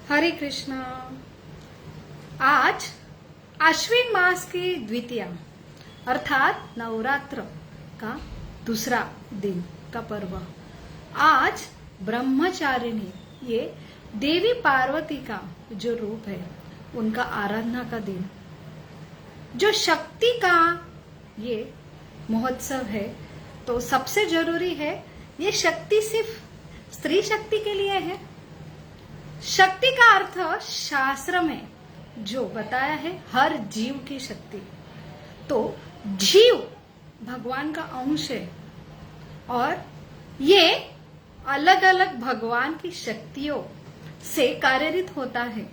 हरे कृष्णा। आज आश्विन मास की द्वितीया अर्थात नवरात्र का दूसरा दिन का पर्व। आज ब्रह्मचारिणी ये देवी पार्वती का जो रूप है उनका आराधना का दिन, जो शक्ति का ये महोत्सव है। तो सबसे जरूरी है ये शक्ति सिर्फ स्त्री शक्ति के लिए है। शक्ति का अर्थ शास्त्र में जो बताया है हर जीव की शक्ति। तो जीव भगवान का अंश है और ये अलग अलग भगवान की शक्तियों से कार्यरत होता है।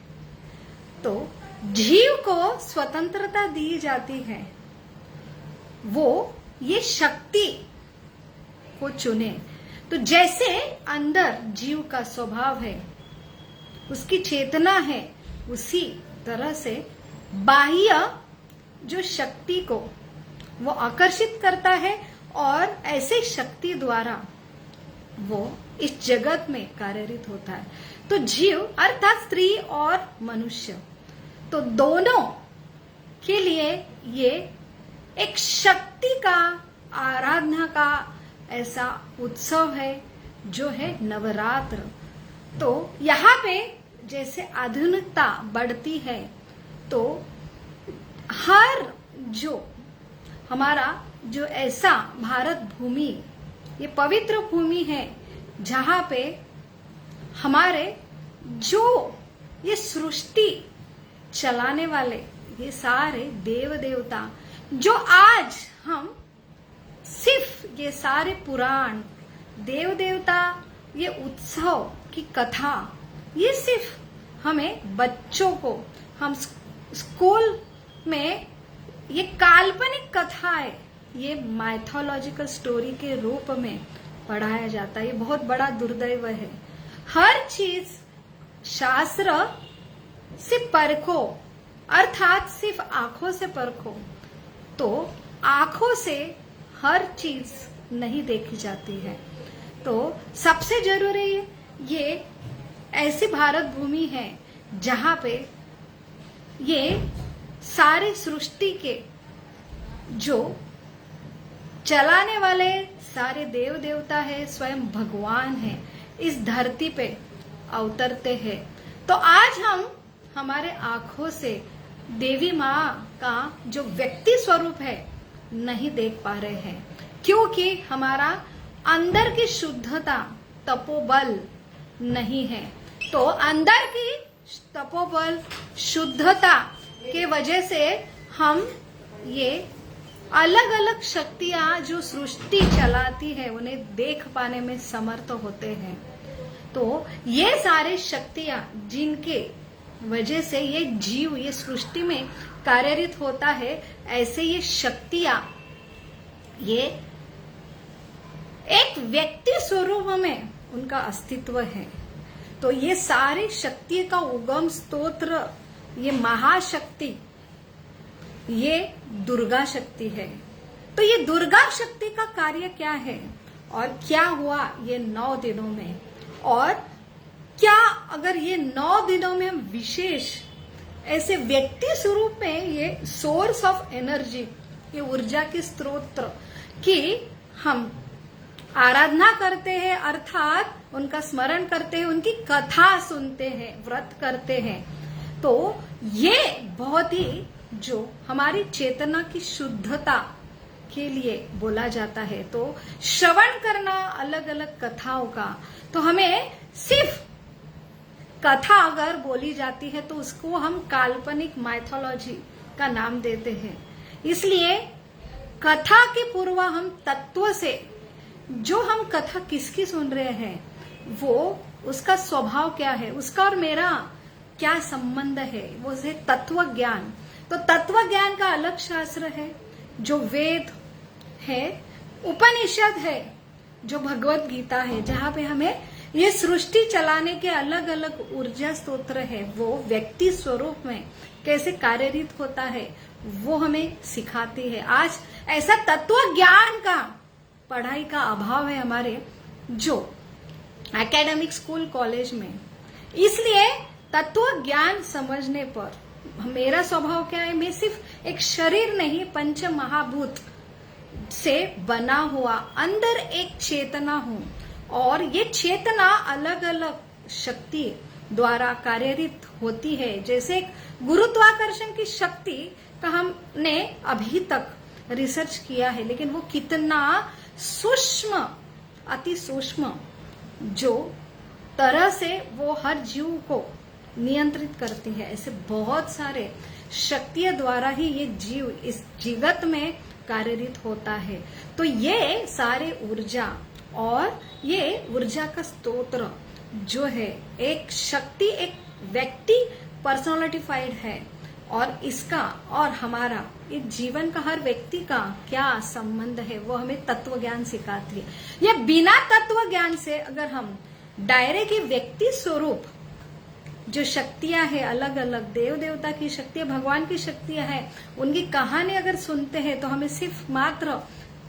तो जीव को स्वतंत्रता दी जाती है, वो ये शक्ति को चुने। तो जैसे अंदर जीव का स्वभाव है, उसकी चेतना है, उसी तरह से बाह्य जो शक्ति को वो आकर्षित करता है और ऐसे शक्ति द्वारा वो इस जगत में कार्यरत होता है। तो जीव अर्थात स्त्री और मनुष्य, तो दोनों के लिए ये एक शक्ति का आराधना का ऐसा उत्सव है जो है नवरात्र। तो यहाँ पे जैसे आधुनिकता बढ़ती है तो हर जो हमारा जो ऐसा भारत भूमि ये पवित्र भूमि है जहाँ पे हमारे जो ये सृष्टि चलाने वाले ये सारे देव देवता, जो आज हम सिर्फ ये सारे पुराण देव देवता ये उत्सव की कथा ये सिर्फ हमें बच्चों को हम स्कूल में ये काल्पनिक कथाएं ये माइथोलॉजिकल स्टोरी के रूप में पढ़ाया जाता है। ये बहुत बड़ा दुर्दैव है। हर चीज शास्त्र से परखो अर्थात सिर्फ आंखों से परखो, तो आंखों से हर चीज नहीं देखी जाती है। तो सबसे जरूरी ये ऐसी भारत भूमि है जहां पे ये सारे सृष्टि के जो चलाने वाले सारे देव देवता है, स्वयं भगवान है, इस धरती पे अवतरते हैं। तो आज हम हमारे आंखों से देवी माँ का जो व्यक्ति स्वरूप है नहीं देख पा रहे हैं, क्योंकि हमारा अंदर की शुद्धता तपोबल नहीं है। तो अंदर की तपोबल शुद्धता के वजह से हम ये अलग अलग शक्तियां जो सृष्टि चलाती है उन्हें देख पाने में समर्थ होते हैं। तो ये सारे शक्तियां जिनके वजह से ये जीव ये सृष्टि में कार्यरत होता है, ऐसे ये शक्तियां ये एक व्यक्ति स्वरूप में उनका अस्तित्व है। तो ये सारी शक्ति का उगम स्तोत्र ये महाशक्ति ये दुर्गा शक्ति है। तो ये दुर्गा शक्ति का कार्य क्या है और क्या हुआ ये 9 दिनों में, और क्या अगर ये 9 दिनों में हम विशेष ऐसे व्यक्ति स्वरूप में ये सोर्स ऑफ एनर्जी ये ऊर्जा के स्रोत की हम आराधना करते हैं अर्थात उनका स्मरण करते हैं, उनकी कथा सुनते हैं, व्रत करते हैं, तो ये बहुत ही जो हमारी चेतना की शुद्धता के लिए बोला जाता है। तो श्रवण करना अलग अलग कथाओं का, तो हमें सिर्फ कथा अगर बोली जाती है तो उसको हम काल्पनिक माइथोलॉजी का नाम देते हैं। इसलिए कथा के पूर्व हम तत्व से जो हम कथा किसकी सुन रहे हैं वो उसका स्वभाव क्या है, उसका और मेरा क्या संबंध है, वो है तत्व ज्ञान। तो तत्व ज्ञान का अलग शास्त्र है जो वेद है, उपनिषद है, जो भगवत गीता है, जहां पे हमें ये सृष्टि चलाने के अलग अलग ऊर्जा स्तोत्र है, वो व्यक्ति स्वरूप में कैसे कार्यरत होता है वो हमें सिखाती है। आज ऐसा तत्व ज्ञान का पढ़ाई का अभाव है हमारे जो एकेडमिक स्कूल कॉलेज में, इसलिए तत्व ज्ञान समझने पर मेरा स्वभाव क्या है, मैं सिर्फ एक शरीर नहीं, पंच महाभूत से बना हुआ अंदर एक चेतना हूं, और ये चेतना अलग अलग शक्ति द्वारा कार्यरत होती है। जैसे एक गुरुत्वाकर्षण की शक्ति का हमने अभी तक रिसर्च किया है, लेकिन वो कितना सूक्ष्म, अति सूक्ष्म जो तरह से वो हर जीव को नियंत्रित करती है, ऐसे बहुत सारे शक्तियों द्वारा ही ये जीव इस जगत में कार्यरत होता है। तो ये सारे ऊर्जा और ये ऊर्जा का स्तोत्र जो है, एक शक्ति, एक व्यक्ति पर्सनालिटीफाइड है, और इसका और हमारा इस जीवन का हर व्यक्ति का क्या संबंध है वो हमें तत्व ज्ञान सिखाती है। या बिना तत्व ज्ञान से अगर हम डायरेक्ट व्यक्ति स्वरूप जो शक्तियां हैं, अलग अलग देव देवता की शक्तियां, भगवान की शक्तियां हैं, उनकी कहानी अगर सुनते हैं तो हमें सिर्फ मात्र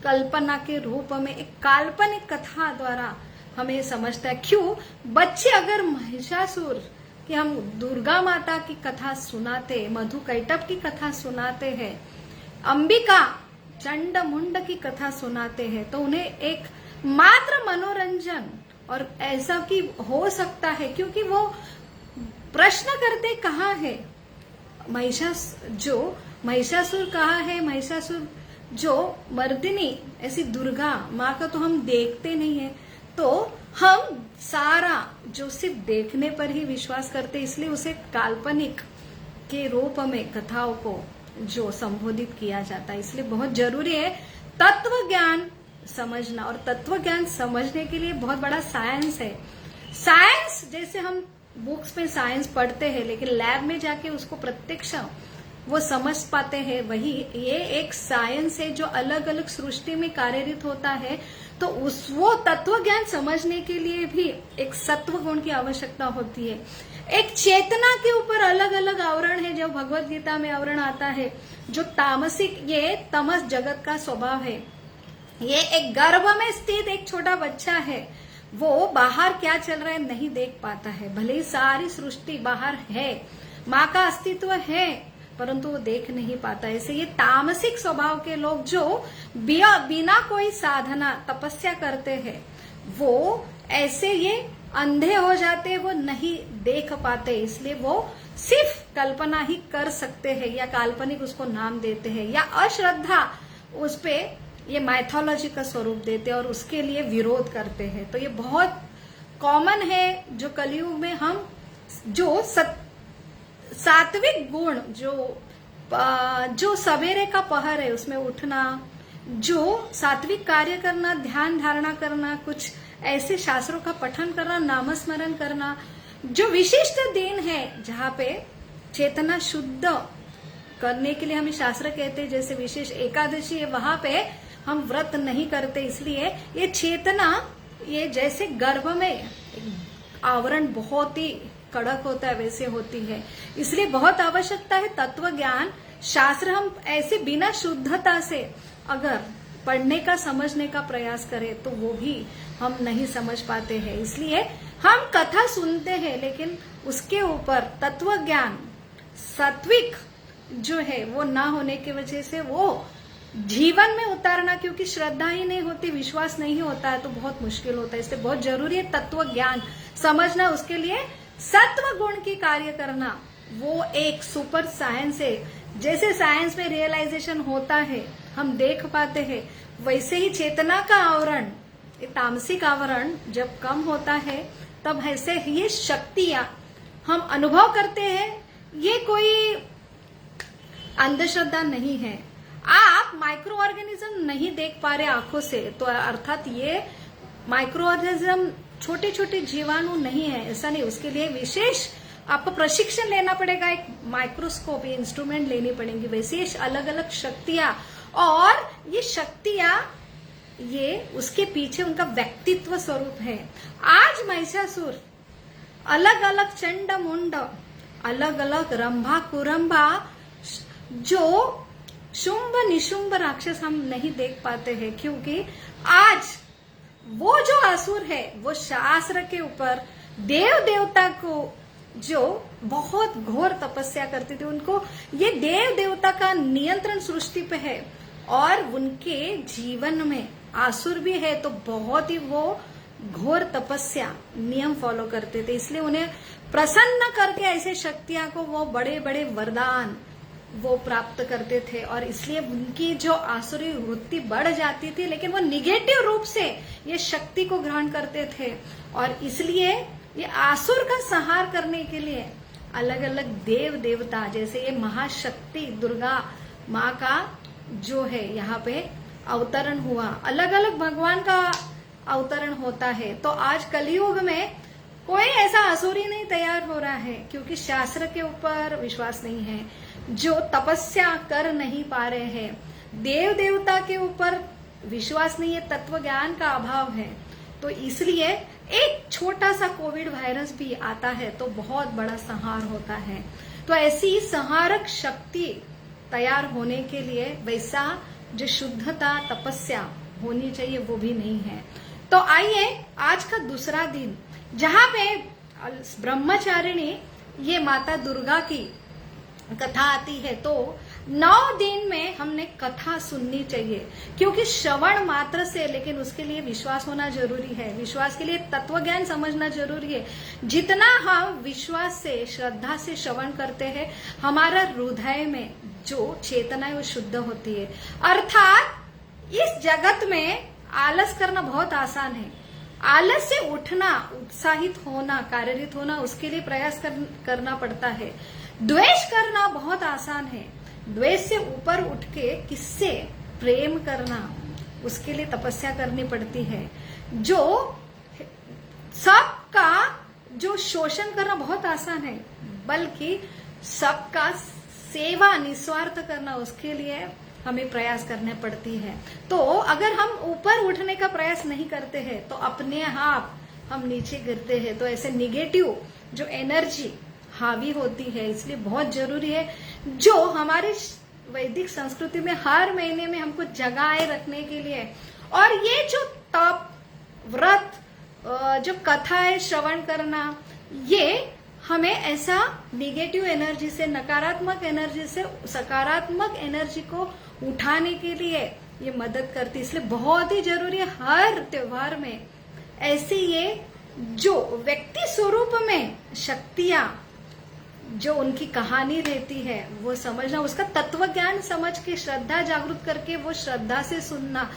कल्पना के रूप में एक काल्पनिक कथा द्वारा हमें समझता है। क्यों? बच्चे अगर महिषासुर कि हम दुर्गा माता की कथा सुनाते, मधु कैटभ की कथा सुनाते हैं, अंबिका चंड मुंड की कथा सुनाते हैं, तो उन्हें एक मात्र मनोरंजन और ऐसा कि हो सकता है, क्योंकि वो प्रश्न करते कहाँ है महिषासुर कहाँ है, महिषासुर जो मर्दिनी ऐसी दुर्गा माँ का तो हम देखते नहीं है, तो हम सारा जो सिर्फ देखने पर ही विश्वास करते, इसलिए उसे काल्पनिक के रूप में कथाओं को जो संबोधित किया जाता है। इसलिए बहुत जरूरी है तत्व ज्ञान समझना, और तत्व ज्ञान समझने के लिए बहुत बड़ा साइंस है। साइंस जैसे हम बुक्स में साइंस पढ़ते हैं, लेकिन लैब में जाके उसको प्रत्यक्ष वो समझ पाते हैं, वही ये एक साइंस है जो अलग अलग सृष्टि में कार्यरत होता है। तो वो तत्व ज्ञान समझने के लिए भी एक सत्व गुण की आवश्यकता होती है। एक चेतना के ऊपर अलग अलग आवरण है, जो भगवत गीता में आवरण आता है, जो तामसिक, ये तमस जगत का स्वभाव है। ये एक गर्भ में स्थित एक छोटा बच्चा है, वो बाहर क्या चल रहा है नहीं देख पाता है, भले ही सारी सृष्टि बाहर है, माँ का अस्तित्व है, परंतु वो देख नहीं पाता। ऐसे ये तामसिक स्वभाव के लोग जो बिना कोई साधना तपस्या करते हैं, वो ऐसे ये अंधे हो जाते हैं, वो नहीं देख पाते, इसलिए वो सिर्फ कल्पना ही कर सकते हैं, या काल्पनिक उसको नाम देते हैं, या अश्रद्धा उस पे ये माइथोलॉजी का स्वरूप देते हैं और उसके लिए विरोध करते हैं। तो ये बहुत कॉमन है जो कलयुग में हम जो सात्विक गुण जो सवेरे का पहर है उसमें उठना, जो सात्विक कार्य करना, ध्यान धारणा करना, कुछ ऐसे शास्त्रों का पठन करना, नामस्मरण करना, जो विशिष्ट दिन है जहाँ पे चेतना शुद्ध करने के लिए हमें शास्त्र कहते हैं, जैसे विशेष एकादशी है, वहां पे हम व्रत नहीं करते, इसलिए ये चेतना ये जैसे गर्भ में आवरण बहुत ही कड़क होता है वैसे होती है। इसलिए बहुत आवश्यकता है तत्व ज्ञान। शास्त्र हम ऐसे बिना शुद्धता से अगर पढ़ने का समझने का प्रयास करें तो वो भी हम नहीं समझ पाते हैं। इसलिए हम कथा सुनते हैं, लेकिन उसके ऊपर तत्व ज्ञान सात्विक जो है वो ना होने की वजह से वो जीवन में उतारना, क्योंकि श्रद्धा ही नहीं होती, विश्वास नहीं होता है, तो बहुत मुश्किल होता है। इसलिए बहुत जरूरी है तत्व ज्ञान समझना, उसके लिए सत्व गुण की कार्य करना, वो एक सुपर साइंस है। जैसे साइंस में रियलाइजेशन होता है, हम देख पाते हैं, वैसे ही चेतना का आवरण, तामसिक आवरण जब कम होता है, तब ऐसे ये शक्तियां हम अनुभव करते हैं। ये कोई अंधश्रद्धा नहीं है। आप माइक्रो ऑर्गेनिज्म नहीं देख पा रहे आंखों से, तो अर्थात ये माइक्रो ऑर्गेनिज्म छोटे छोटे जीवाणु नहीं है, ऐसा नहीं। उसके लिए विशेष आपको प्रशिक्षण लेना पड़ेगा, एक माइक्रोस्कोप इंस्ट्रूमेंट लेनी पड़ेंगी। वैसे ये अलग अलग शक्तियां, और ये शक्तियां ये उसके पीछे उनका व्यक्तित्व स्वरूप है। आज महिषासुर अलग अलग चंड मुंड, अलग अलग रंभा कुरंभा, जो शुंभ निशुंभ राक्षस हम नहीं देख पाते हैं, क्योंकि आज वो जो असुर है वो शास्त्र के ऊपर देव देवता को जो बहुत घोर तपस्या करते थे, उनको ये देव देवता का नियंत्रण सृष्टि पे है और उनके जीवन में आसुर भी है, तो बहुत ही वो घोर तपस्या नियम फॉलो करते थे, इसलिए उन्हें प्रसन्न करके ऐसे शक्तियां को वो बड़े बड़े वरदान वो प्राप्त करते थे और इसलिए उनकी जो आसुरी वृत्ति बढ़ जाती थी, लेकिन वो निगेटिव रूप से ये शक्ति को ग्रहण करते थे और इसलिए ये आसुर का संहार करने के लिए अलग अलग देव देवता, जैसे ये महाशक्ति दुर्गा माँ का जो है यहाँ पे अवतरण हुआ, अलग अलग भगवान का अवतरण होता है। तो आज कलयुग में कोई ऐसा असुरी नहीं तैयार हो रहा है, क्योंकि शास्त्र के ऊपर विश्वास नहीं है, जो तपस्या कर नहीं पा रहे हैं, देव देवता के ऊपर विश्वास नहीं है, तत्व ज्ञान का अभाव है, तो इसलिए एक छोटा सा कोविड वायरस भी आता है तो बहुत बड़ा संहार होता है। तो ऐसी संहारक शक्ति तैयार होने के लिए वैसा जो शुद्धता तपस्या होनी चाहिए वो भी नहीं है। तो आइए आज का दूसरा दिन, जहां पे ब्रह्मचारिणी ये माता दुर्गा की कथा आती है, तो 9 दिन में हमने कथा सुननी चाहिए, क्योंकि श्रवण मात्र से, लेकिन उसके लिए विश्वास होना जरूरी है, विश्वास के लिए तत्व ज्ञान समझना जरूरी है। जितना हम विश्वास से श्रद्धा से श्रवण करते हैं, हमारा हृदय में जो चेतना है वो शुद्ध होती है। अर्थात इस जगत में आलस करना बहुत आसान है, आलस से उठना, उत्साहित होना, कार्यरत होना, उसके लिए प्रयास करना पड़ता है। द्वेष करना बहुत आसान है, द्वेष से ऊपर उठ के किससे प्रेम करना, उसके लिए तपस्या करनी पड़ती है। जो सबका जो शोषण करना बहुत आसान है, बल्कि सबका सेवा निस्वार्थ करना, उसके लिए हमें प्रयास करने पड़ती है। तो अगर हम ऊपर उठने का प्रयास नहीं करते हैं तो अपने आप हम नीचे गिरते हैं। तो ऐसे निगेटिव जो एनर्जी हावी होती है, इसलिए बहुत जरूरी है, जो हमारी वैदिक संस्कृति में हर महीने में हमको जगाए रखने के लिए, और ये जो तप व्रत जो कथा है श्रवण करना, ये हमें ऐसा निगेटिव एनर्जी से, नकारात्मक एनर्जी से सकारात्मक एनर्जी को उठाने के लिए ये मदद करती है। इसलिए बहुत ही जरूरी है हर त्योहार में ऐसे ये जो व्यक्ति स्वरूप में शक्तियां जो उनकी कहानी रहती है वो समझना, उसका तत्व ज्ञान समझ के श्रद्धा जागृत करके वो श्रद्धा से सुनना,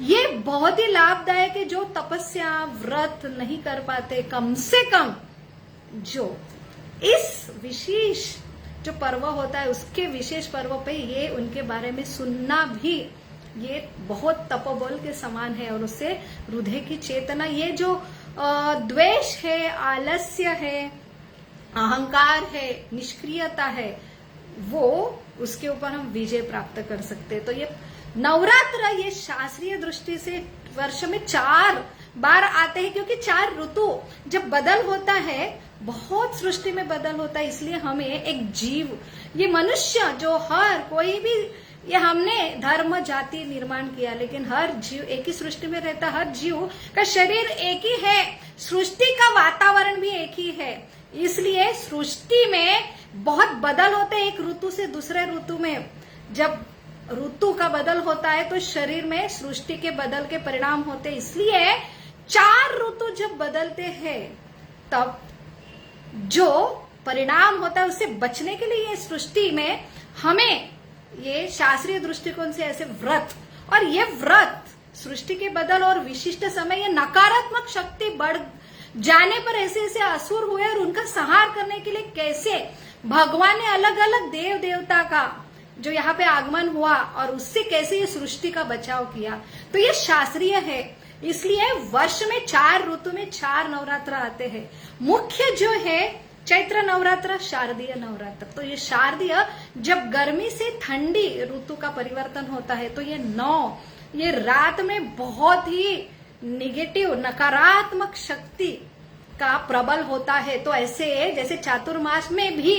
ये बहुत ही लाभदायक है। जो तपस्या व्रत नहीं कर पाते, कम से कम जो इस विशेष जो पर्व होता है उसके विशेष पर्व पे ये उनके बारे में सुनना भी ये बहुत तपोबल के समान है, और उससे हृदय की चेतना, ये जो द्वेष है, आलस्य है, अहंकार है, निष्क्रियता है, वो उसके ऊपर हम विजय प्राप्त कर सकते हैं। तो ये नवरात्र ये शास्त्रीय दृष्टि से वर्ष में 4 बार आते हैं, क्योंकि 4 ऋतु जब बदल होता है, बहुत सृष्टि में बदल होता है, इसलिए हमें एक जीव, ये मनुष्य जो हर कोई भी, ये हमने धर्म जाति निर्माण किया, लेकिन हर जीव एक ही सृष्टि में रहता, हर जीव का शरीर एक ही है, सृष्टि का वातावरण भी एक ही है, इसलिए सृष्टि में बहुत बदल होते हैं। एक ऋतु से दूसरे ऋतु में जब ऋतु का बदल होता है तो शरीर में सृष्टि के बदल के परिणाम होते हैं, इसलिए 4 ऋतु जब बदलते हैं तब जो परिणाम होता है उससे बचने के लिए ये सृष्टि में हमें ये शास्त्रीय दृष्टिकोण से ऐसे व्रत, और ये व्रत सृष्टि के बदल और विशिष्ट समय, ये नकारात्मक शक्ति बढ़ जाने पर ऐसे ऐसे असुर हुए और उनका संहार करने के लिए कैसे भगवान ने अलग अलग देव देवता का जो यहाँ पे आगमन हुआ और उससे कैसे ये सृष्टि का बचाव किया, तो ये शास्त्रीय है। इसलिए वर्ष में 4 ऋतु में 4 नवरात्र आते हैं। मुख्य जो है चैत्र नवरात्र, शारदीय नवरात्र। तो ये शारदीय जब गर्मी से ठंडी ऋतु का परिवर्तन होता है, तो ये रात में बहुत ही निगेटिव नकारात्मक शक्ति का प्रबल होता है। तो ऐसे जैसे चातुर्मास में भी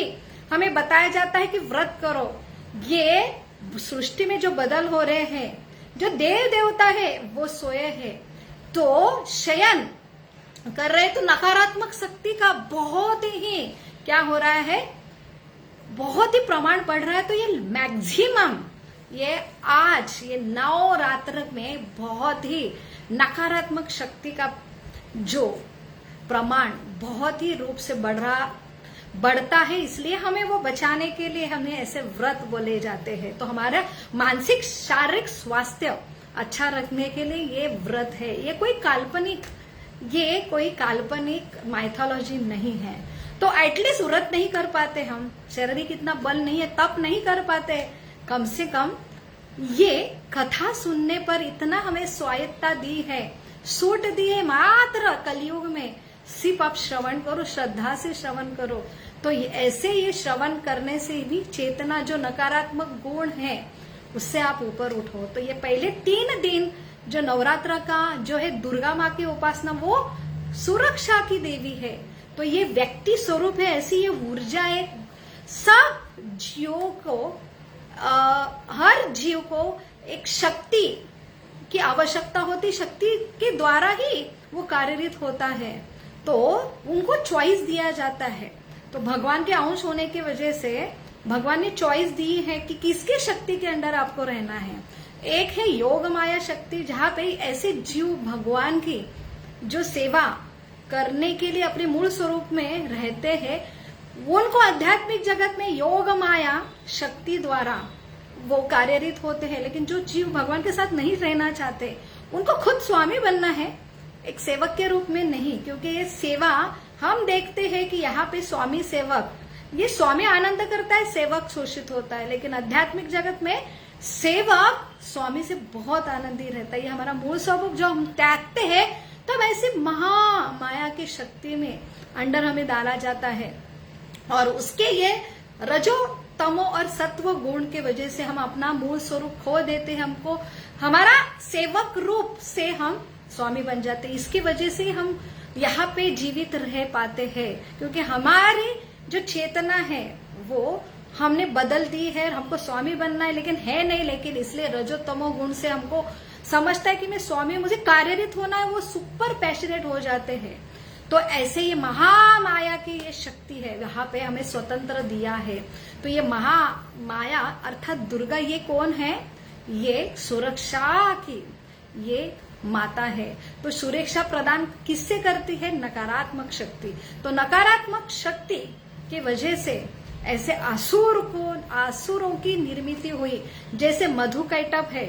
हमें बताया जाता है कि व्रत करो, ये सृष्टि में जो बदल हो रहे हैं, जो देव देवता है वो सोए हैं, तो शयन कर रहे, तो नकारात्मक शक्ति का बहुत ही क्या हो रहा है, बहुत ही प्रमाण बढ़ रहा है। तो ये मैक्सिमम ये आज ये नवरात्र में बहुत ही नकारात्मक शक्ति का जो प्रमाण बहुत ही रूप से बढ़ता है। इसलिए हमें वो बचाने के लिए हमें ऐसे व्रत बोले जाते हैं। तो हमारा मानसिक शारीरिक स्वास्थ्य अच्छा रखने के लिए ये व्रत है। ये कोई काल्पनिक माइथोलॉजी नहीं है। तो एटलीस्ट व्रत नहीं कर पाते हम, शारीरिक इतना बल नहीं है तब नहीं कर पाते, कम से कम ये कथा सुनने पर इतना हमें स्वायत्ता दी है, छूट दी है मात्र कलयुग में। सिर्फ आप श्रवण करो, श्रद्धा से श्रवण करो। तो ऐसे ये श्रवण करने से भी चेतना जो नकारात्मक गुण है उससे आप ऊपर उठो। तो ये पहले 3 दिन जो नवरात्र का जो है दुर्गा माँ की उपासना, वो सुरक्षा की देवी है। तो ये व्यक्ति स्वरूप है, ऐसी ये ऊर्जा है। सब जीवों को हर जीव को एक शक्ति की आवश्यकता होती, शक्ति के द्वारा ही वो कार्यरत होता है। तो उनको चॉइस दिया जाता है। तो भगवान के अंश होने की वजह से भगवान ने चॉइस दी है कि किसके शक्ति के अंडर आपको रहना है। एक है योग माया शक्ति, जहां पे ऐसे जीव भगवान की जो सेवा करने के लिए अपने मूल स्वरूप में रहते हैं, उनको आध्यात्मिक जगत में योग माया शक्ति द्वारा वो कार्यरत होते हैं। लेकिन जो जीव भगवान के साथ नहीं रहना चाहते, उनको खुद स्वामी बनना है, एक सेवक के रूप में नहीं। क्योंकि ये सेवा हम देखते हैं कि यहाँ पे स्वामी सेवक, ये स्वामी आनंद करता है, सेवक शोषित होता है। लेकिन आध्यात्मिक जगत में सेवक स्वामी से बहुत आनंदी रहता है। ये हमारा मूल स्वरूप जो हम त्यागते हैं, तब ऐसी महामाया की शक्ति में अंडर हमें डाला जाता है। और उसके ये रजो तमो और सत्व गुण के वजह से हम अपना मूल स्वरूप खो देते हैं। हमको हमारा सेवक रूप से हम स्वामी बन जाते हैं। इसकी वजह से हम यहाँ पे जीवित रह पाते हैं, क्योंकि हमारी जो चेतना है वो हमने बदल दी है। हमको स्वामी बनना है लेकिन है नहीं, लेकिन इसलिए रजो तमो गुण से हमको समझता है कि मैं स्वामी, मुझे कार्यरत होना है, वो सुपर पैशनेट हो जाते हैं। तो ऐसे ये महामाया की ये शक्ति है, यहाँ पे हमें स्वतंत्र दिया है। तो ये महामाया अर्थात दुर्गा, ये कौन है? ये सुरक्षा की ये माता है। तो सुरक्षा प्रदान किससे करती है? नकारात्मक शक्ति। तो नकारात्मक शक्ति की वजह से ऐसे आसुरों की निर्मित हुई, जैसे मधुकैटभ है,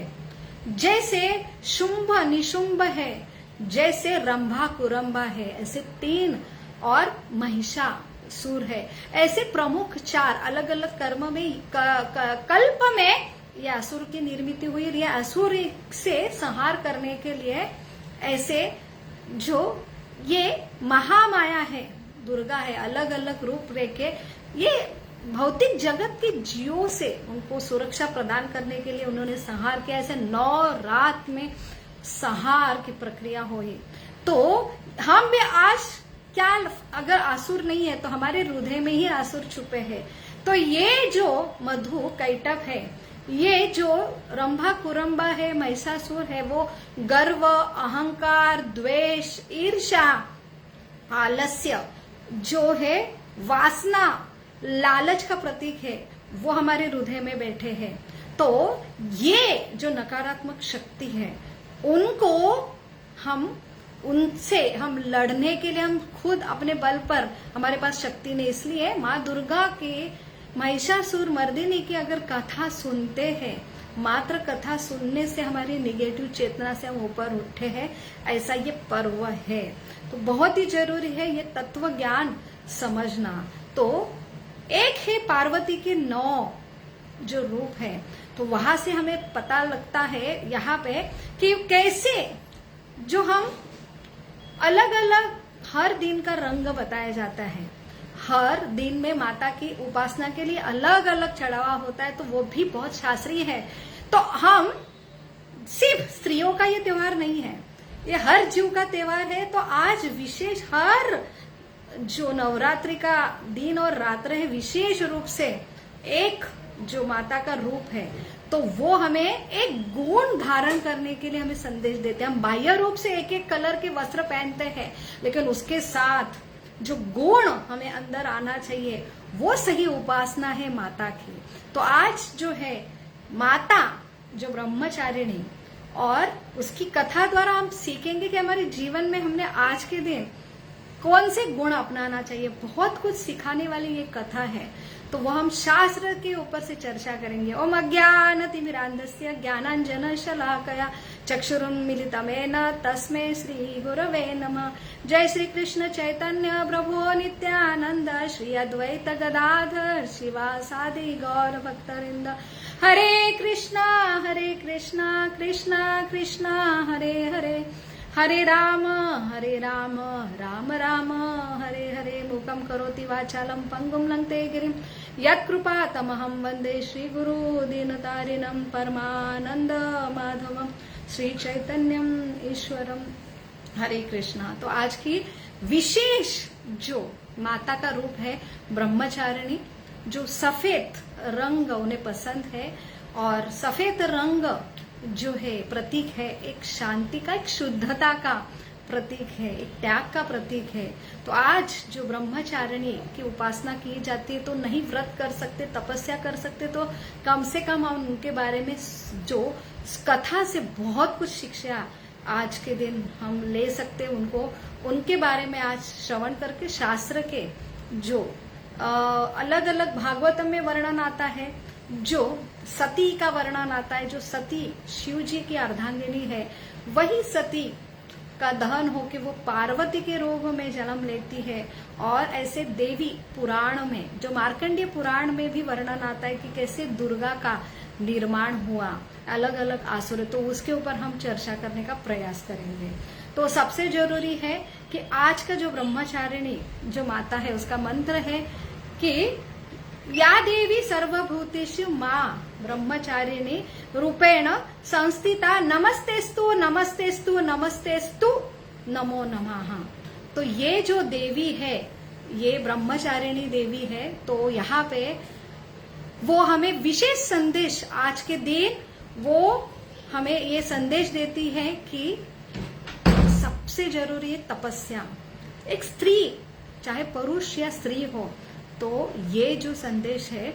जैसे शुंभ निशुंभ है, जैसे रंभा कुरंभा है, ऐसे 3 और महिषासुर है। ऐसे प्रमुख 4 अलग अलग कर्म में कल्प में ये असुर की निर्मित हुई। ये असुर से संहार करने के लिए ऐसे जो ये महामाया है, दुर्गा है, अलग अलग रूप रेखे, ये भौतिक जगत के जीवों से उनको सुरक्षा प्रदान करने के लिए उन्होंने संहार किया। ऐसे 9 रात में संहार की प्रक्रिया हुई। तो हम भी आज क्या, अगर आसुर नहीं है तो हमारे हृदय में ही आसुर छुपे हैं। तो ये जो मधु कैटभ है, ये जो रंभा कुरंबा है, महिषासुर है, वो गर्व, अहंकार, द्वेष, ईर्ष्या, आलस्य जो है, वासना, लालच का प्रतीक है, वो हमारे हृदय में बैठे हैं। तो ये जो नकारात्मक शक्ति है, उनसे हम लड़ने के लिए हम खुद अपने बल पर, हमारे पास शक्ति नहीं। इसलिए माँ दुर्गा के महिषासुर मर्दिनी की अगर कथा सुनते हैं, मात्र कथा सुनने से हमारी निगेटिव चेतना से हम ऊपर उठे हैं, ऐसा ये पर्व है। तो बहुत ही जरूरी है ये तत्व ज्ञान समझना। तो एक है पार्वती के 9 जो रूप है, तो वहां से हमें पता लगता है यहाँ पे कि कैसे जो हम अलग अलग हर दिन का रंग बताया जाता है। हर दिन में माता की उपासना के लिए अलग अलग चढ़ावा होता है, तो वो भी बहुत शास्त्रीय है। तो हम सिर्फ स्त्रियों का ये त्योहार नहीं है, ये हर जीव का त्योहार है। तो आज विशेष हर जो नवरात्रि का दिन और रात्र है, विशेष रूप से एक जो माता का रूप है, तो वो हमें एक गुण धारण करने के लिए हमें संदेश देते हैं। हम बाह्य रूप से एक एक कलर के वस्त्र पहनते हैं, लेकिन उसके साथ जो गुण हमें अंदर आना चाहिए, वो सही उपासना है माता की। तो आज जो है माता जो ब्रह्मचारिणी, और उसकी कथा द्वारा हम सीखेंगे कि हमारे जीवन में हमने आज के दिन कौन से गुण अपनाना चाहिए। बहुत कुछ सिखाने वाली ये कथा है, तो वो हम शास्त्र के ऊपर से चर्चा करेंगे। ओम अज्ञानतिमिरान्धस्य ज्ञानांजन शलाकया चक्षुरुन्मीलितमेन तस्मै श्री गुरवे नमः। जय श्री कृष्ण चैतन्य प्रभु नित्यानंद श्री अद्वैत गदाधर शिवासादि गौर भक्तवृंद। हरे कृष्णा कृष्णा कृष्णा हरे हरे, हरे राम राम राम हरे हरे। मूकं करोति वाचालं पंगुं लंघते गिरिं यत्कृपातमहं वन्दे श्रीगुरु दीनतारिणं परमानंद माधवं श्री चैतन्यम ईश्वरम। हरे कृष्णा। तो आज की विशेष जो माता का रूप है ब्रह्मचारिणी, जो सफेद रंग उन्हें पसंद है, और सफेद रंग जो है प्रतीक है एक शांति का, एक शुद्धता का प्रतीक है, एक त्याग का प्रतीक है। तो आज जो ब्रह्मचारिणी की उपासना की जाती है, तो नहीं व्रत कर सकते, तपस्या कर सकते, तो कम से कम हम उनके बारे में जो कथा से बहुत कुछ शिक्षा आज के दिन हम ले सकते, उनके बारे में आज श्रवण करके शास्त्र के जो अलग अलग भागवतम में वर्णन आता है, जो सती का वर्णन आता है, जो सती शिव जी की अर्धांगिनी है, वही सती का दहन होके वो पार्वती के रूप में जन्म लेती है। और ऐसे देवी पुराण में, जो मार्कंडेय पुराण में भी वर्णन आता है कि कैसे दुर्गा का निर्माण हुआ, अलग अलग आसुर, तो उसके ऊपर हम चर्चा करने का प्रयास करेंगे। तो सबसे जरूरी है कि आज का जो ब्रह्मचारिणी जो माता है, उसका मंत्र है कि या देवी सर्वभूतेषु मां ब्रह्मचारिणी रूपेण संस्थिता नमस्तेस्तु नमस्तेस्तु नमस्तेस्तु नमो नमः। तो ये जो देवी है, ये ब्रह्मचारिणी देवी है। तो यहाँ पे वो हमें विशेष संदेश आज के दिन वो हमें ये संदेश देती है कि सबसे जरूरी है तपस्या। एक स्त्री, चाहे पुरुष या स्त्री हो, तो ये जो संदेश है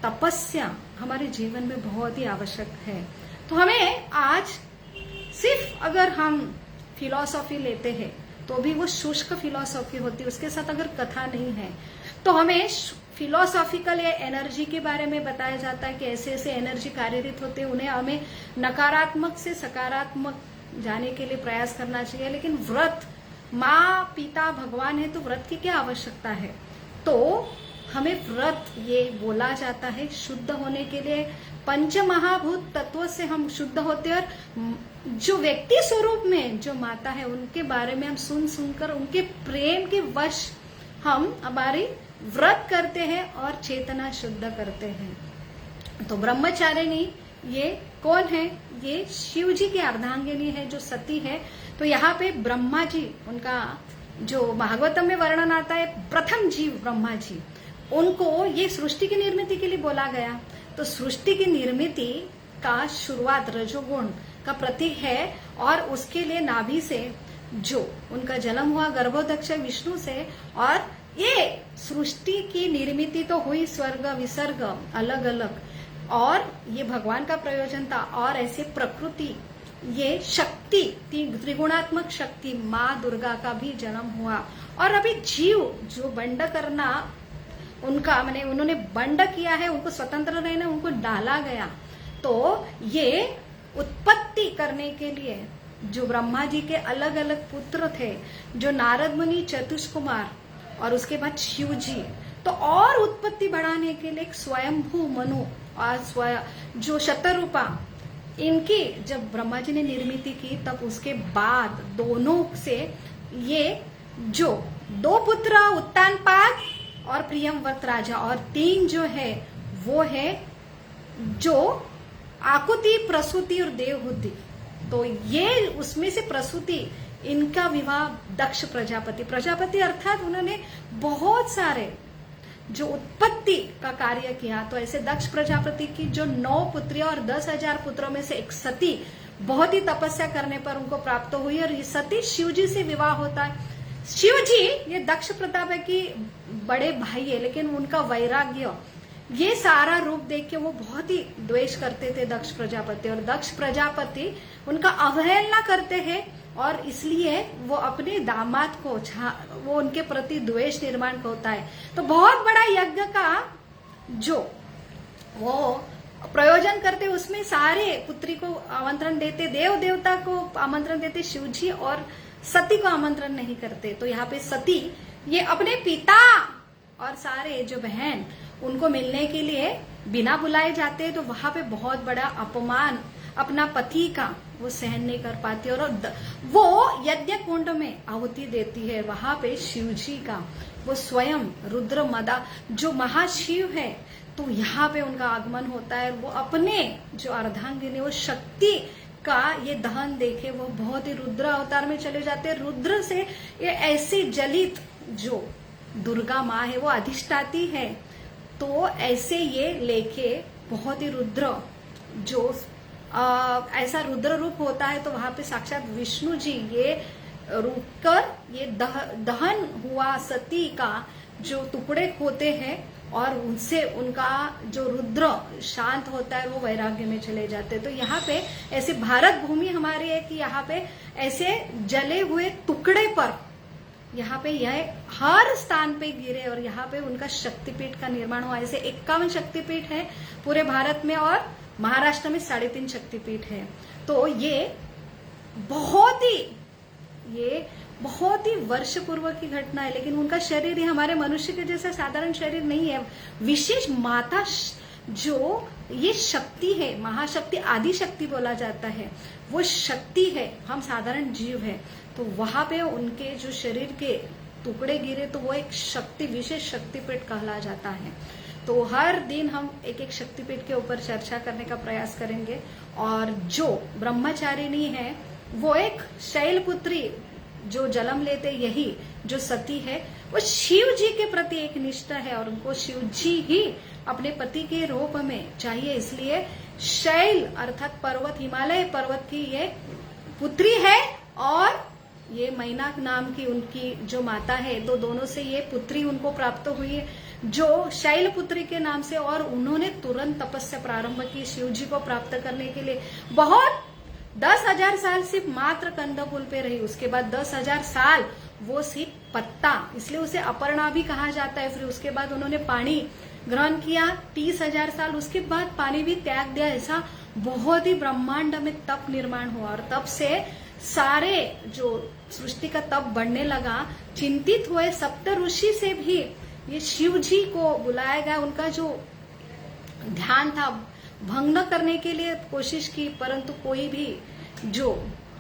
तपस्या हमारे जीवन में बहुत ही आवश्यक है। तो हमें आज सिर्फ अगर हम फिलॉसफी लेते हैं तो भी वो शुष्क फिलॉसफी होती है, उसके साथ अगर कथा नहीं है, तो हमें फिलॉसॉफिकल या एनर्जी के बारे में बताया जाता है कि ऐसे ऐसे एनर्जी कार्यरत होते हैं, उन्हें हमें नकारात्मक से सकारात्मक जाने के लिए प्रयास करना चाहिए। लेकिन व्रत, माँ पिता भगवान है, तो व्रत की क्या आवश्यकता है। तो हमें व्रत ये बोला जाता है शुद्ध होने के लिए, पंच महाभूत तत्वों से हम शुद्ध होते हैं। और जो व्यक्ति स्वरूप में जो माता है, उनके बारे में हम सुनकर उनके प्रेम के वश हम हमारी व्रत करते हैं और चेतना शुद्ध करते हैं। तो ब्रह्मचारिणी ये कौन है? ये शिव जी की अर्धांगिनी है, जो सती है। तो यहाँ पे ब्रह्मा जी, उनका जो भागवतम में वर्णन आता है, प्रथम जीव ब्रह्मा जी, उनको ये सृष्टि की निर्मिति के लिए बोला गया। तो सृष्टि की निर्मिति का शुरुआत रजोगुण का प्रतीक है, और उसके लिए नाभि से जो उनका जन्म हुआ गर्भोदक्ष विष्णु से, और ये सृष्टि की निर्मिति तो हुई स्वर्ग विसर्ग अलग अलग, और ये भगवान का प्रयोजन था। और ऐसे प्रकृति, ये शक्ति, त्रिगुणात्मक शक्ति माँ दुर्गा का भी जन्म हुआ। और अभी जीव जो बंड करना उनका, माने उन्होंने बंड किया है, उनको स्वतंत्र रहना, उनको डाला गया। तो ये उत्पत्ति करने के लिए जो ब्रह्मा जी के अलग अलग पुत्र थे, जो नारद मुनि, चतुष्कुमार, और उसके बाद शिव जी, तो और उत्पत्ति बढ़ाने के लिए एक स्वयंभू मनु और जो शतरूपा, इनकी जब ब्रह्मा जी ने निर्मिति की, तब उसके बाद दोनों से ये जो दो पुत्र उत्तानपाद और प्रियंवत राजा, और तीन जो है वो है जो आकुति, प्रसूति और देवहूति। तो ये उसमें से प्रसूति, इनका विवाह दक्ष प्रजापति अर्थात उन्होंने बहुत सारे जो उत्पत्ति का कार्य किया। तो ऐसे दक्ष प्रजापति की जो 9 पुत्रियां और 10,000 पुत्रों में से एक सती बहुत ही तपस्या करने पर उनको प्राप्त हुई, और ये सती शिव जी से विवाह होता है। शिव जी ये दक्ष प्रताप की बड़े भाई है, लेकिन उनका वैराग्य, ये सारा रूप देख के वो बहुत ही द्वेष करते थे दक्ष प्रजापति, और दक्ष प्रजापति उनका अवहेलना करते हैं, और इसलिए वो अपने दामाद को वो उनके प्रति द्वेष निर्माण होता है। तो बहुत बड़ा यज्ञ का जो वो प्रयोजन करते, उसमें सारे पुत्री को आमंत्रण देते, देव देवता को आमंत्रण देते, शिव जी और सती को आमंत्रण नहीं करते। तो यहाँ पे सती ये अपने पिता और सारे जो बहन उनको मिलने के लिए बिना बुलाए जाते हैं, तो वहां पे बहुत बड़ा अपमान अपना पति का वो सहन नहीं कर पाती, और वो यज्ञ कुंड में आहुति देती है। वहां पे शिव जी का वो स्वयं रुद्र मदा जो महाशिव है, तो यहाँ पे उनका आगमन होता है। वो अपने जो अर्धांगिनी वो शक्ति का ये दहन देखे वो बहुत ही रुद्र अवतार में चले जाते हैं। रुद्र से ये ऐसी जलित जो दुर्गा माँ है वो अधिष्ठाती है, तो ऐसे ये लेके बहुत ही रुद्र जो ऐसा रुद्र रूप होता है, तो वहां पे साक्षात विष्णु जी ये रूप कर ये दहन हुआ सती का जो टुकड़े होते हैं, और उनसे उनका जो रुद्र शांत होता है वो वैराग्य में चले जाते हैं। तो यहाँ पे ऐसे भारत भूमि हमारी है कि यहाँ पे ऐसे जले हुए टुकड़े पर यहाँ पे यह हर स्थान पे गिरे, और यहाँ पे उनका शक्तिपीठ का निर्माण हुआ। ऐसे 51 शक्तिपीठ है पूरे भारत में, और महाराष्ट्र में 3.5 शक्तिपीठ है। तो ये बहुत ही वर्ष पूर्व की घटना है, लेकिन उनका शरीर ही हमारे मनुष्य के जैसा साधारण शरीर नहीं है। विशेष माता जो ये शक्ति है, महाशक्ति, आदि शक्ति बोला जाता है, वो शक्ति है, हम साधारण जीव है। तो वहां पे उनके जो शरीर के टुकड़े गिरे, तो वो एक शक्ति, विशेष शक्तिपीठ कहला जाता है। तो हर दिन हम एक एक शक्तिपीठ के ऊपर चर्चा करने का प्रयास करेंगे। और जो ब्रह्मचारिणी है वो एक शैलपुत्री जो जन्म लेते, यही जो सती है वो शिव जी के प्रति एक निष्ठा है, और उनको शिव जी ही अपने पति के रूप में चाहिए। इसलिए शैल अर्थात पर्वत, हिमालय पर्वत की ये पुत्री है, और ये मैनाक नाम की उनकी जो माता है, तो दोनों से ये पुत्री उनको प्राप्त हुई है, जो शैलपुत्री के नाम से। और उन्होंने तुरंत तपस्या प्रारंभ की शिव जी को प्राप्त करने के लिए। बहुत 10,000 साल सिर्फ मात्र कंदपुल पे रही, उसके बाद 10,000 साल वो सिर्फ पत्ता, इसलिए उसे अपर्णा भी कहा जाता है। फिर उसके बाद उन्होंने पानी ग्रहण किया 30,000 साल, उसके बाद पानी भी त्याग दिया। ऐसा बहुत ही ब्रह्मांड में तप निर्माण हुआ, और तब से सारे जो सृष्टि का तप बढ़ने लगा। चिंतित हुए सप्त ऋषि से भी ये शिव जी को बुलाया गया, उनका जो ध्यान था भंग न करने के लिए कोशिश की, परंतु कोई भी जो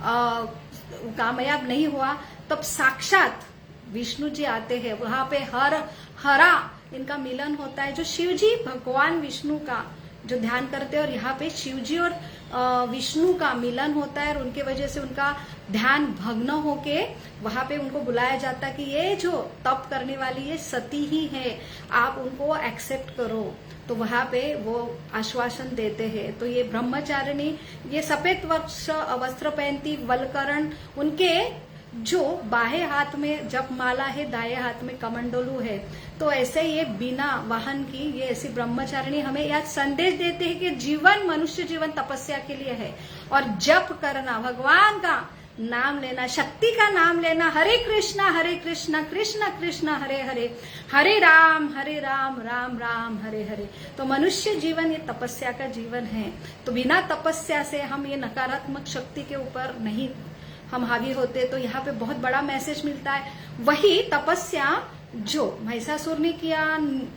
कामयाब नहीं हुआ। तब साक्षात विष्णु जी आते हैं, वहां पे हरा इनका मिलन होता है। जो शिव जी भगवान विष्णु का जो ध्यान करते हैं, और यहाँ पे शिव जी और विष्णु का मिलन होता है, और उनके वजह से उनका ध्यान भग्न होके वहां पे उनको बुलाया जाता है कि ये जो तप करने वाली ये सती ही है, आप उनको एक्सेप्ट करो। तो वहां पे वो आश्वासन देते हैं। तो ये ब्रह्मचारिणी ये सफेद वस्त्र पहनती, वलकरण, उनके जो बाएं हाथ में जप माला है, दाएं हाथ में कमंडलू है। तो ऐसे ये बिना वाहन की ये ऐसी ब्रह्मचारिणी हमें यह संदेश देते हैं कि जीवन, मनुष्य जीवन तपस्या के लिए है, और जप करना, भगवान का नाम लेना, शक्ति का नाम लेना, हरे कृष्णा कृष्ण कृष्ण हरे हरे, हरे राम राम राम हरे हरे। तो मनुष्य जीवन ये तपस्या का जीवन है। तो बिना तपस्या से हम ये नकारात्मक शक्ति के ऊपर नहीं हम हावी होते। तो यहाँ पे बहुत बड़ा मैसेज मिलता है। वही तपस्या जो महिषासुर ने किया,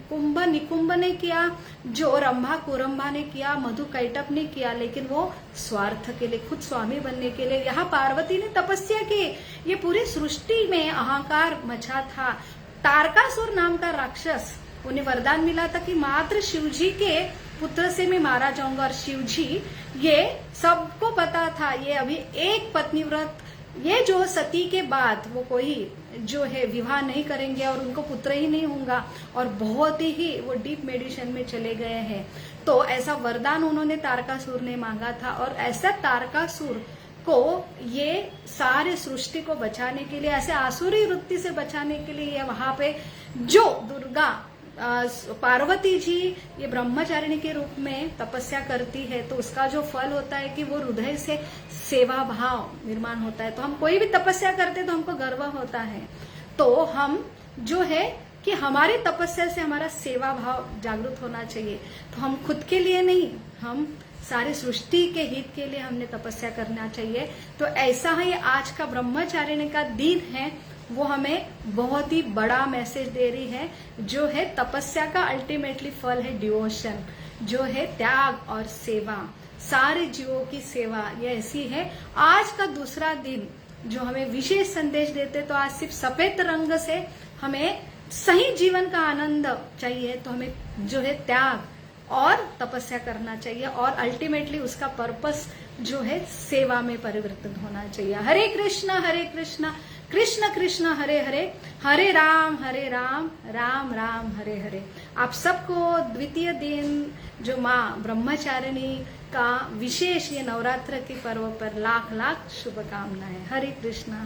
कुंभ निकुंभ ने किया, जो रंभा कुरंभा ने किया, मधु कैटप ने किया, लेकिन वो स्वार्थ के लिए, खुद स्वामी बनने के लिए। यहाँ पार्वती ने तपस्या की, ये पूरी सृष्टि में अहंकार मचा था। तारकासुर नाम का राक्षस, उन्हें वरदान मिला था कि मात्र शिवजी के पुत्र से मैं मारा जाऊंगा, और शिवजी ये सबको पता था, ये अभी एक पत्नी व्रत, ये जो सती के बाद वो कोई जो है विवाह नहीं करेंगे, और उनको पुत्र ही नहीं होगा, और बहुत ही वो डीप मेडिटेशन में चले गए हैं। तो ऐसा वरदान उन्होंने तारकासुर ने मांगा था, और ऐसा तारकासुर को ये सारे सृष्टि को बचाने के लिए, ऐसे आसुरी वृत्ति से बचाने के लिए, ये वहां पे जो दुर्गा पार्वती जी ये ब्रह्मचारिणी के रूप में तपस्या करती है, तो उसका जो फल होता है कि वो हृदय से सेवा भाव निर्माण होता है। तो हम कोई भी तपस्या करते तो हमको गर्व होता है, तो हम जो है कि हमारी तपस्या से हमारा सेवा भाव जागृत होना चाहिए। तो हम खुद के लिए नहीं, हम सारी सृष्टि के हित के लिए हमने तपस्या करना चाहिए। तो ऐसा ही आज का ब्रह्मचारिणी का दिन है, वो हमें बहुत ही बड़ा मैसेज दे रही है, जो है तपस्या का अल्टीमेटली फल है डिवोशन, जो है त्याग और सेवा, सारे जीवों की सेवा। ये ऐसी है आज का दूसरा दिन जो हमें विशेष संदेश देते। तो आज सिर्फ सफेद रंग से हमें सही जीवन का आनंद चाहिए, तो हमें जो है त्याग और तपस्या करना चाहिए, और अल्टीमेटली उसका पर्पस जो है सेवा में परिवर्तित होना चाहिए। हरे कृष्णा कृष्ण कृष्ण हरे हरे, हरे राम राम राम हरे हरे। आप सबको द्वितीय दिन जो माँ ब्रह्मचारिणी का विशेष ये नवरात्र के पर्व पर लाख लाख शुभकामनाएं। हरे कृष्णा।